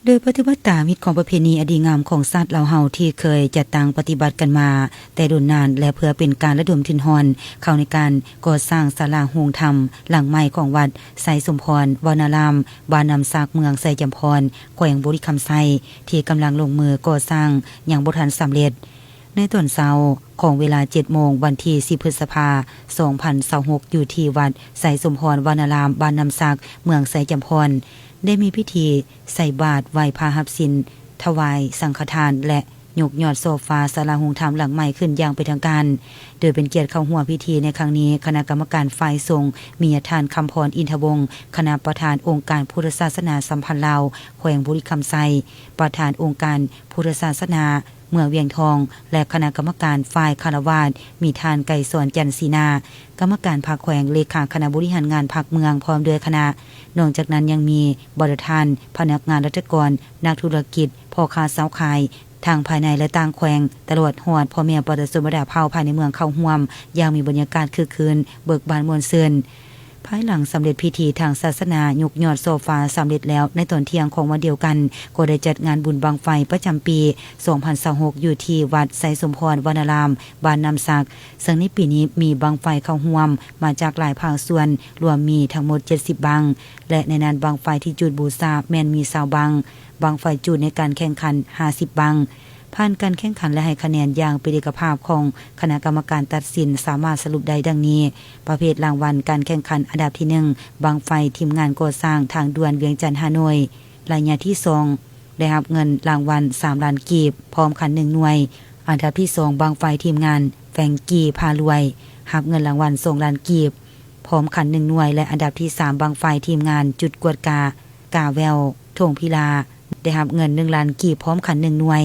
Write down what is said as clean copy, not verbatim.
โดยปฏิบัติตามมิตรของประเพณีอดีงามของชาติลาวเฮาที่เคยจัดตั้งปฏิบัติกันมาแต่โดนนานและเพื่อเป็นการระดมทุนฮอนเข้าในการก่อสร้างศาลาโฮงธรรมหลังใหม่ของวัดไสสมพรวนารามบ้านนำซากเมืองไสจำพรแขวงบุรีคำไซที่กำลังลงมือก่อสร้างอย่างบ่ทันสำเร็จในตอนเช้าของเวลา 7 โมงวันที่ 10 พฤษภาคม 2026 อยู่ที่วัดไสสมพรวนารามบ้านนำซากเมืองไสจำพรได้มีพิธีใส่บาตรไหว้พระหับสินถวายสังฆทานและยกยอดโซฟาศาลาโฮงธรรมหลังใหม่ขึ้นอย่างเป็นทางการโดยเป็นเกียรติเข้าร่วมพิธีในครั้งนี้คณะกรรมการฝ่ายสงฆ์มีอาจารย์คำพรอินทวงศ์คณะประธานองค์การพุทธศาสนาสัมพันธ์ลาวแขวงบุรีคำไซประธานองค์การพุทธศาสนาเมืองเวียงทองและคณะกรรมการฝ่ายคารวาสมีทานไก่สอนจันทร์ศรีนากรรมการภาคแขวงเลขาคณะบริหารงานภาคเมืองพร้อมด้วยคณะนอกจากนั้นยังมีบริทานพนักงานราชการนักธุรกิจพ่อค้าสาวขายทางภายในและต่างแขวงตลอดหอดพ่อแม่ปตสบดาเผาภายในเมืองเข้าร่วมอย่างมีบรรยากาศคึกคืนเบิกบานมวลซื่นภายหลังสำเร็จพิธีทางศาสนายกยอดโซฟาสำเร็จแล้วในตอนเที่ยงของวันเดียวกันก็ได้จัดงานบุญบังไฟประจำปี 2026 อยู่ที่วัดไสสมพรวนารามบ้านนำซักซึ่งในปีนี้มีบังไฟเข้าร่วมมาจากหลายภาคส่วนรวมมีทั้งหมด 70 บังและในนั้นบังไฟที่จุดบูชาแม่นมี20บังบังไฟจุดในการแข่งขัน 50 บังผ่านการแข่งขันและให้คะแนนอย่างเป็นเอกภาพของคณะกรรมการตัดสินสามารถสรุปได้ดังนี้ประเภทรางวัลการแข่งขันอันดับที่1บังไฟทีมงานก่อสร้างทางด่วนเวียงจันทน์ฮานอยรายงานที่2ได้รับเงินรางวัล3ล้านกีบพร้อมคัน1หน่วยอันดับที่2บังไฟทีมงานแฟงกีพารวยรับเงินรางวัล2ล้านกีบพร้อมคัน1หน่วยและอันดับที่3บังไฟทีมงานจุดกวดกาแววทงพิลาได้รับเงิน1ล้านกีบพร้อมคัน1หน่วย